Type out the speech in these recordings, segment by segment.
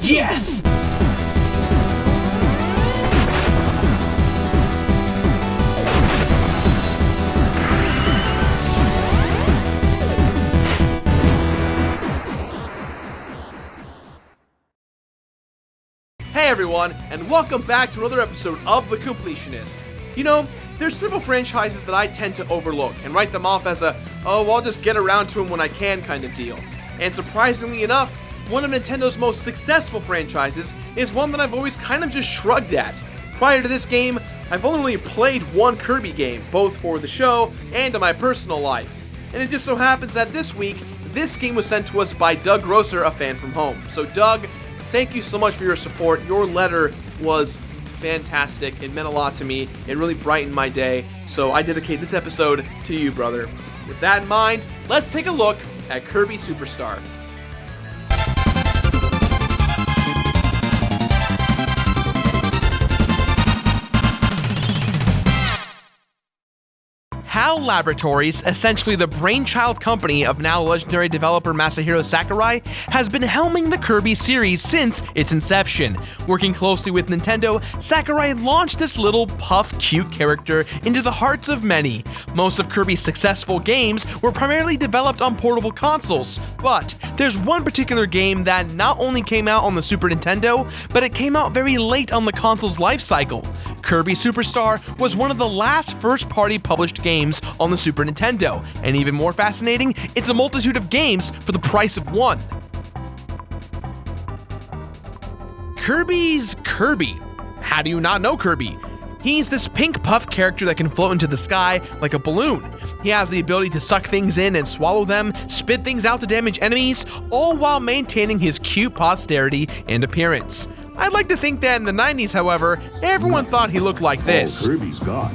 Yes! Hey everyone, and welcome back to another episode of The Completionist. You know, there's several franchises that I tend to overlook and write them off as a, oh, I'll just get around to them when I can kind of deal. And surprisingly enough, one of Nintendo's most successful franchises is one that I've always kind of just shrugged at. Prior to this game, I've only played one Kirby game, both for the show and in my personal life. And it just so happens that this week, this game was sent to us by Doug Grosser, a fan from home. So Doug, thank you so much for your support. Your letter was fantastic. It meant a lot to me. It really brightened my day. So I dedicate this episode to you, brother. With that in mind, let's take a look at Kirby Superstar. HAL Laboratories, essentially the brainchild company of now legendary developer Masahiro Sakurai, has been helming the Kirby series since its inception. Working closely with Nintendo, Sakurai launched this little puff cute character into the hearts of many. Most of Kirby's successful games were primarily developed on portable consoles, but there's one particular game that not only came out on the Super Nintendo, but it came out very late on the console's life cycle. Kirby Superstar was one of the last first-party published games on the Super Nintendo, and even more fascinating, it's a multitude of games for the price of one. Kirby's Kirby. How do you not know Kirby? He's this pink puff character that can float into the sky like a balloon. He has the ability to suck things in and swallow them, spit things out to damage enemies, all while maintaining his cute posterity and appearance. I'd like to think that in the 90s, however, everyone thought he looked like this. All Kirby's got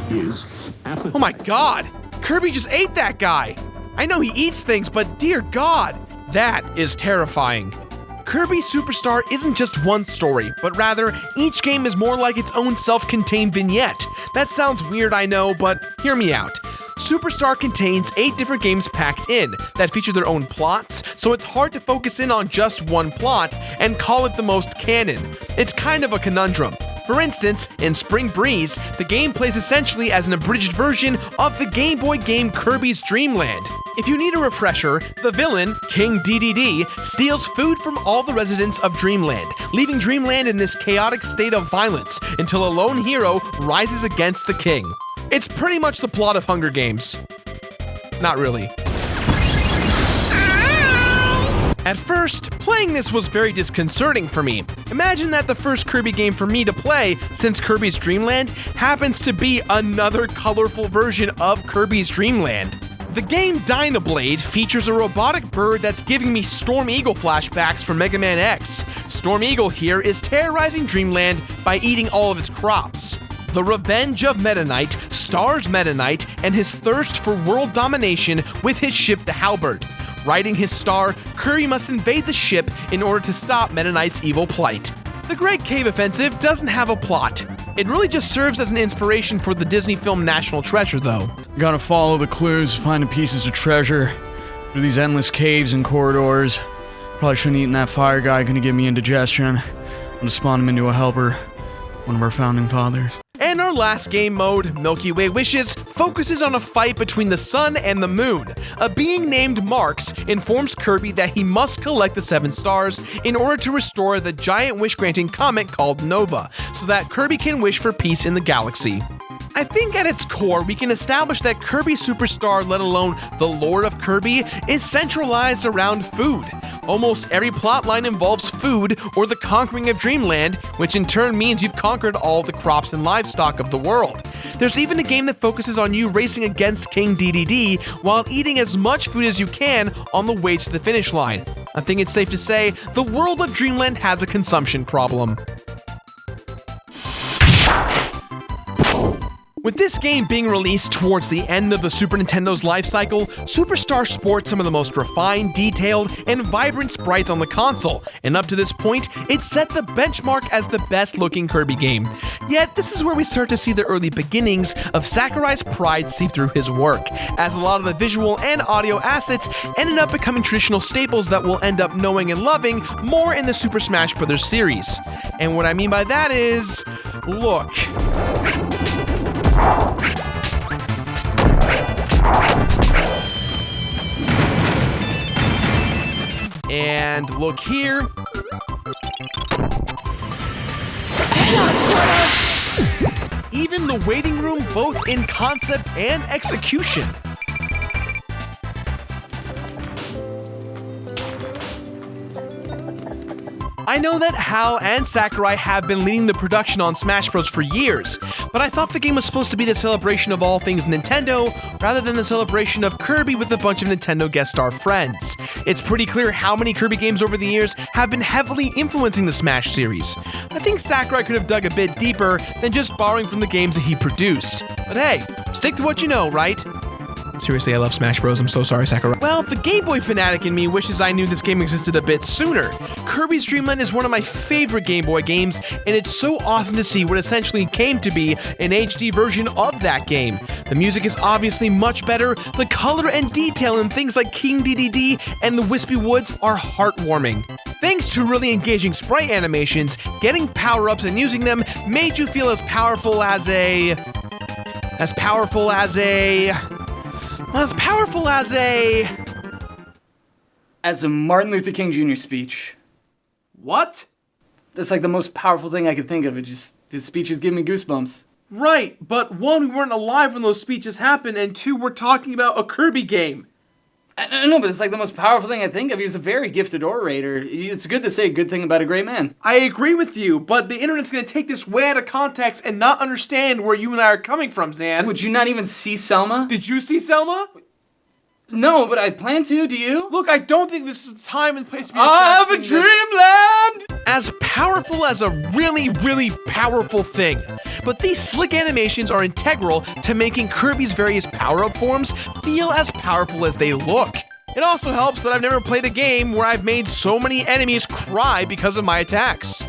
is apathy. Oh my god! Kirby just ate that guy! I know he eats things, but dear god, that is terrifying. Kirby Superstar isn't just one story, but rather, each game is more like its own self-contained vignette. That sounds weird, I know, but hear me out. Superstar contains 8 different games packed in that feature their own plots, so it's hard to focus in on just one plot and call it the most canon. It's kind of a conundrum. For instance, in Spring Breeze, the game plays essentially as an abridged version of the Game Boy game Kirby's Dream Land. If you need a refresher, the villain, King DDD, steals food from all the residents of Dreamland, leaving Dreamland in this chaotic state of violence until a lone hero rises against the king. It's pretty much the plot of Hunger Games. Not really. At first, playing this was very disconcerting for me. Imagine that the first Kirby game for me to play since Kirby's Dream Land happens to be another colorful version of Kirby's Dream Land. The game Dynablade features a robotic bird that's giving me Storm Eagle flashbacks from Mega Man X. Storm Eagle here is terrorizing Dreamland by eating all of its crops. The revenge of Meta Knight stars Meta Knight and his thirst for world domination with his ship the Halberd. Riding his star, Kirby must invade the ship in order to stop Meta Knight's evil plight. The Great Cave Offensive doesn't have a plot. It really just serves as an inspiration for the Disney film National Treasure, though. Gotta follow the clues, find the pieces of treasure, through these endless caves and corridors. Probably shouldn't have eaten that fire guy, gonna give me indigestion. I'm gonna spawn him into a helper, one of our founding fathers. And our last game mode, Milky Way Wishes, focuses on a fight between the sun and the moon. A being named Marx informs Kirby that he must collect the 7 stars in order to restore the giant wish-granting comet called Nova, so that Kirby can wish for peace in the galaxy. I think at its core, we can establish that Kirby Superstar, let alone the lore of Kirby, is centralized around food. Almost every plotline involves food or the conquering of Dreamland, which in turn means you've conquered all the crops and livestock of the world. There's even a game that focuses on you racing against King DDD while eating as much food as you can on the way to the finish line. I think it's safe to say the world of Dreamland has a consumption problem. With this game being released towards the end of the Super Nintendo's life cycle, Superstar sports some of the most refined, detailed, and vibrant sprites on the console, and up to this point, it set the benchmark as the best-looking Kirby game. Yet, this is where we start to see the early beginnings of Sakurai's pride seep through his work, as a lot of the visual and audio assets ended up becoming traditional staples that we'll end up knowing and loving more in the Super Smash Bros. Series. And what I mean by that is, look. And look here. Even the waiting room, both in concept and execution. I know that HAL and Sakurai have been leading the production on Smash Bros. For years, but I thought the game was supposed to be the celebration of all things Nintendo, rather than the celebration of Kirby with a bunch of Nintendo guest star friends. It's pretty clear how many Kirby games over the years have been heavily influencing the Smash series. I think Sakurai could have dug a bit deeper than just borrowing from the games that he produced. But hey, stick to what you know, right? Seriously, I love Smash Bros. I'm so sorry, Sakurai. Well, the Game Boy fanatic in me wishes I knew this game existed a bit sooner. Kirby's Dream Land is one of my favorite Game Boy games, and it's so awesome to see what essentially came to be an HD version of that game. The music is obviously much better, the color and detail in things like King Dedede and the Wispy Woods are heartwarming. Thanks to really engaging sprite animations, getting power-ups and using them made you feel as powerful as a Martin Luther King Jr. speech. What? That's like the most powerful thing I could think of. His speeches give me goosebumps. Right, but one, we weren't alive when those speeches happened, and two, we're talking about a Kirby game. I know, but it's like the most powerful thing I think of. He's a very gifted orator. It's good to say a good thing about a great man. I agree with you, but the internet's gonna take this way out of context and not understand where you and I are coming from, Zan. Would you not even see Selma? Did you see Selma? No, but I plan to. Do you? Look, I don't think this is the time and place to be I have a discussing dreamland! as powerful as a really, really powerful thing. But these slick animations are integral to making Kirby's various power-up forms feel as powerful as they look. It also helps that I've never played a game where I've made so many enemies cry because of my attacks.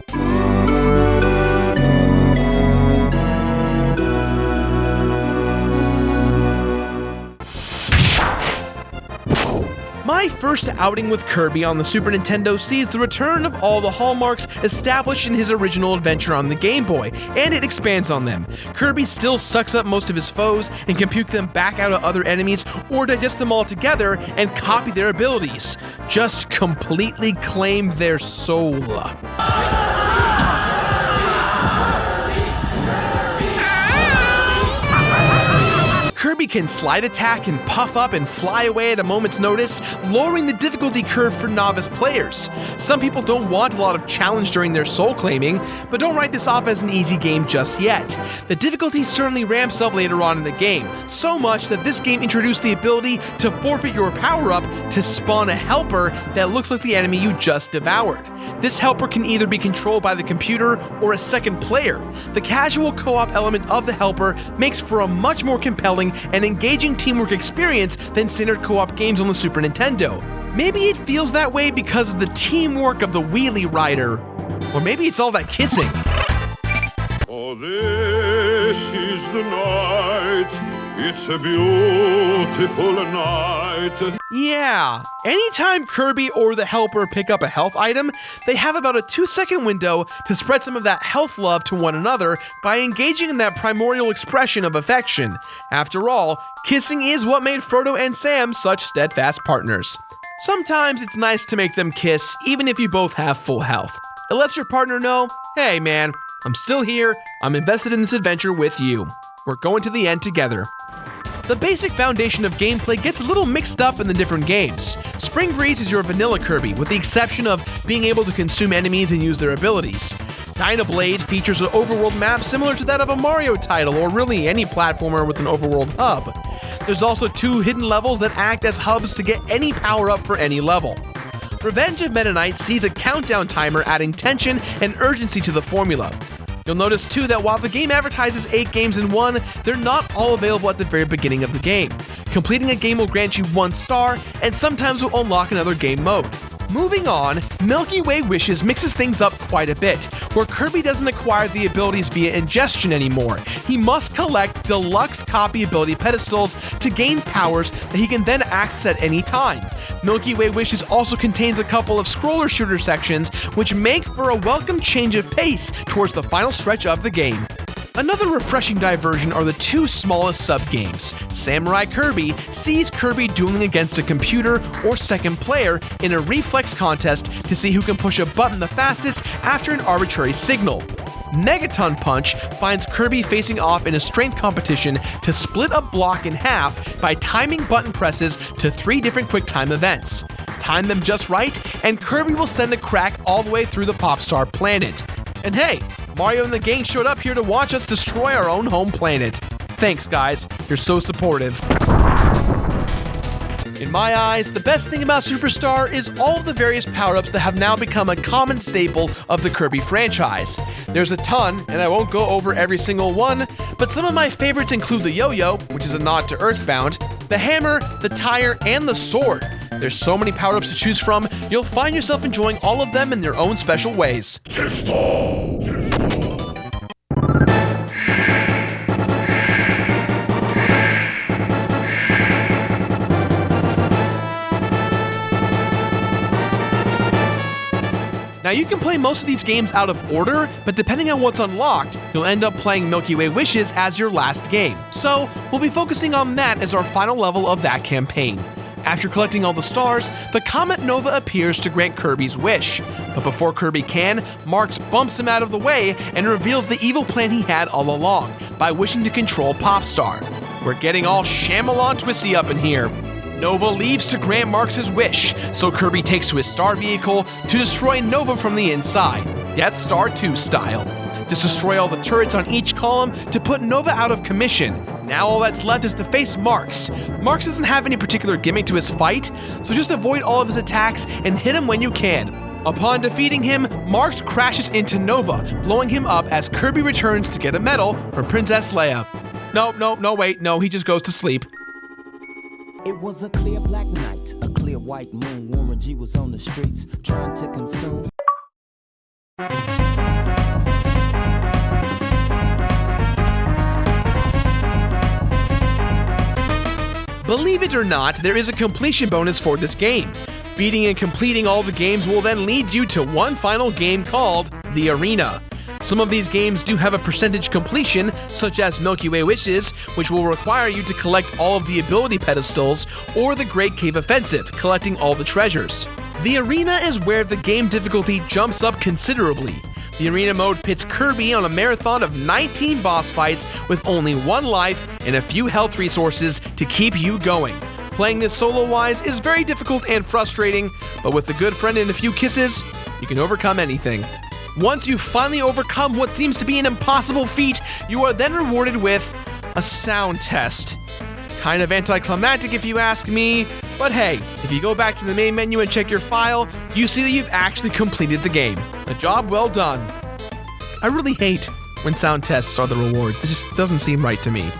My first outing with Kirby on the Super Nintendo sees the return of all the hallmarks established in his original adventure on the Game Boy, and it expands on them. Kirby still sucks up most of his foes and can puke them back out of other enemies or digest them all together and copy their abilities. Just completely claim their soul. Kirby can slide attack and puff up and fly away at a moment's notice, lowering the difficulty curve for novice players. Some people don't want a lot of challenge during their soul claiming, but don't write this off as an easy game just yet. The difficulty certainly ramps up later on in the game, so much that this game introduced the ability to forfeit your power-up to spawn a helper that looks like the enemy you just devoured. This helper can either be controlled by the computer or a second player. The casual co-op element of the helper makes for a much more compelling and engaging teamwork experience than standard co-op games on the Super Nintendo. Maybe it feels that way because of the teamwork of the Wheelie Rider. Or maybe it's all that kissing. Oh, this is the night. It's a beautiful night. Yeah, anytime Kirby or the helper pick up a health item, they have about a 2-second window to spread some of that health love to one another by engaging in that primordial expression of affection. After all, kissing is what made Frodo and Sam such steadfast partners. Sometimes it's nice to make them kiss even if you both have full health. It lets your partner know, hey man, I'm still here, I'm invested in this adventure with you. We're going to the end together. The basic foundation of gameplay gets a little mixed up in the different games. Spring Breeze is your vanilla Kirby, with the exception of being able to consume enemies and use their abilities. Dynablade features an overworld map similar to that of a Mario title, or really any platformer with an overworld hub. There's also 2 hidden levels that act as hubs to get any power-up for any level. Revenge of Meta Knight sees a countdown timer adding tension and urgency to the formula. You'll notice too that while the game advertises 8 games in one, they're not all available at the very beginning of the game. Completing a game will grant you 1 star, and sometimes will unlock another game mode. Moving on, Milky Way Wishes mixes things up quite a bit, where Kirby doesn't acquire the abilities via ingestion anymore. He must collect deluxe copy ability pedestals to gain powers that he can then access at any time. Milky Way Wishes also contains a couple of scroller shooter sections, which make for a welcome change of pace towards the final stretch of the game. Another refreshing diversion are the 2 smallest sub-games. Samurai Kirby sees Kirby dueling against a computer or second player in a reflex contest to see who can push a button the fastest after an arbitrary signal. Megaton Punch finds Kirby facing off in a strength competition to split a block in half by timing button presses to 3 different QuickTime events. Time them just right, and Kirby will send a crack all the way through the Popstar planet. And hey, Mario and the gang showed up here to watch us destroy our own home planet. Thanks, guys. You're so supportive. In my eyes, the best thing about Superstar is all of the various power-ups that have now become a common staple of the Kirby franchise. There's a ton, and I won't go over every single one, but some of my favorites include the yo-yo, which is a nod to Earthbound, the hammer, the tire, and the sword. There's so many power-ups to choose from, you'll find yourself enjoying all of them in their own special ways. Now you can play most of these games out of order, but depending on what's unlocked, you'll end up playing Milky Way Wishes as your last game. So we'll be focusing on that as our final level of that campaign. After collecting all the stars, the Comet Nova appears to grant Kirby's wish. But before Kirby can, Marx bumps him out of the way and reveals the evil plan he had all along by wishing to control Popstar. We're getting all Shyamalan twisty up in here. Nova leaves to grant Marx's wish, so Kirby takes to his star vehicle to destroy Nova from the inside, Death Star 2 style. Just destroy all the turrets on each column to put Nova out of commission. Now all that's left is to face Marx. Marx doesn't have any particular gimmick to his fight, so just avoid all of his attacks and hit him when you can. Upon defeating him, Marx crashes into Nova, blowing him up as Kirby returns to get a medal from Princess Leia. No, he just goes to sleep. It was a clear black night, a clear white moon. Warren G was on the streets trying to consume. Believe it or not, there is a completion bonus for this game. Beating and completing all the games will then lead you to one final game called The Arena. Some of these games do have a percentage completion, such as Milky Way Wishes, which will require you to collect all of the ability pedestals, or the Great Cave Offensive, collecting all the treasures. The Arena is where the game difficulty jumps up considerably. The Arena mode pits Kirby on a marathon of 19 boss fights with only 1 life and a few health resources to keep you going. Playing this solo-wise is very difficult and frustrating, but with a good friend and a few kisses, you can overcome anything. Once you've finally overcome what seems to be an impossible feat, you are then rewarded with a sound test. Kind of anticlimactic if you ask me, but hey, if you go back to the main menu and check your file, you see that you've actually completed the game. A job well done. I really hate when sound tests are the rewards. It just doesn't seem right to me.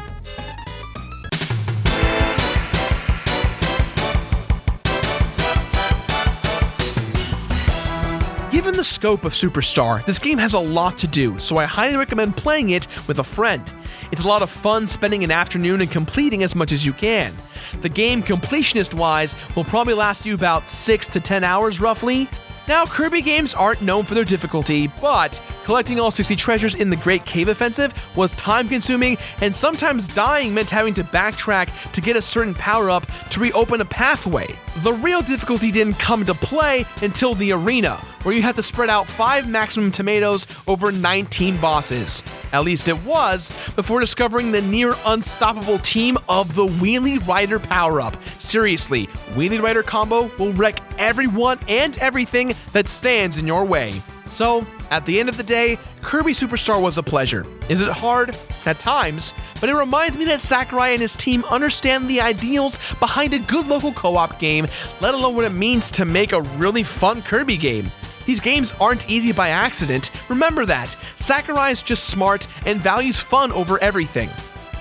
Given the scope of Superstar, this game has a lot to do, so I highly recommend playing it with a friend. It's a lot of fun spending an afternoon and completing as much as you can. The game, completionist-wise, will probably last you about 6 to 10 hours roughly. Now, Kirby games aren't known for their difficulty, but collecting all 60 treasures in the Great Cave Offensive was time-consuming, and sometimes dying meant having to backtrack to get a certain power-up to reopen a pathway. The real difficulty didn't come into play until the Arena, where you had to spread out 5 maximum tomatoes over 19 bosses. At least it was, before discovering the near unstoppable team of the Wheelie Rider power-up. Seriously, Wheelie Rider combo will wreck everyone and everything that stands in your way. So, at the end of the day, Kirby Superstar was a pleasure. Is it hard? At times, but it reminds me that Sakurai and his team understand the ideals behind a good local co-op game, let alone what it means to make a really fun Kirby game. These games aren't easy by accident. Remember that. Sakurai's just smart and values fun over everything.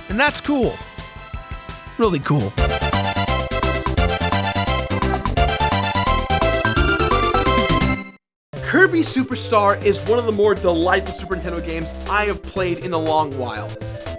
And that's cool. Really cool. Kirby Super Star is one of the more delightful Super Nintendo games I have played in a long while.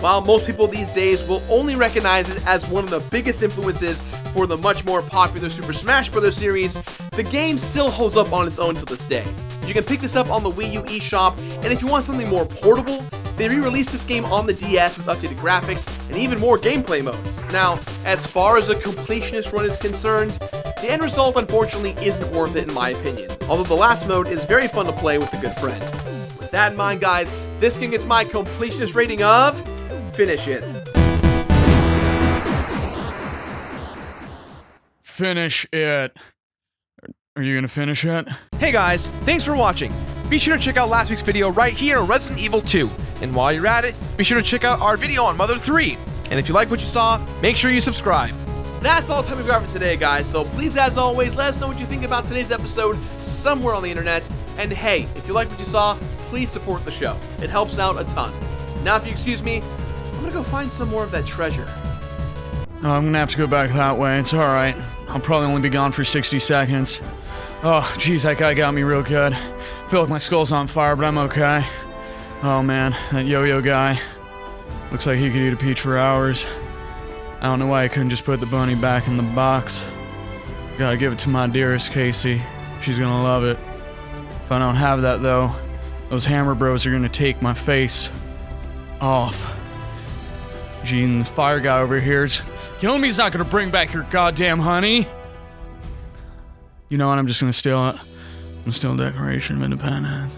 While most people these days will only recognize it as one of the biggest influences for the much more popular Super Smash Bros. Series, the game still holds up on its own to this day. You can pick this up on the Wii U eShop, and if you want something more portable, they re-released this game on the DS with updated graphics and even more gameplay modes. Now, as far as a completionist run is concerned, the end result unfortunately isn't worth it in my opinion, although the last mode is very fun to play with a good friend. With that in mind, guys, this game gets my completionist rating of Finish It. Finish it. Are you gonna finish it? Hey guys, thanks for watching. Be sure to check out last week's video right here on Resident Evil 2. And while you're at it, be sure to check out our video on Mother 3. And if you like what you saw, make sure you subscribe. That's all the time we've got for today, guys, so please, as always, let us know what you think about today's episode somewhere on the internet. And hey, if you like what you saw, please support the show. It helps out a ton. Now, if you excuse me, I'm gonna go find some more of that treasure. Oh, I'm gonna have to go back that way. It's alright. I'll probably only be gone for 60 seconds. Oh, jeez, that guy got me real good. I feel like my skull's on fire, but I'm okay. Oh man, that yo-yo guy. Looks like he could eat a peach for hours. I don't know why I couldn't just put the bunny back in the box. Gotta give it to my dearest Casey. She's gonna love it. If I don't have that though, those Hammer Bros are gonna take my face off. Gee, and the fire guy over here's killing me's not gonna bring back your goddamn honey. You know what? I'm just gonna steal it. I'm gonna steal Declaration of Independence.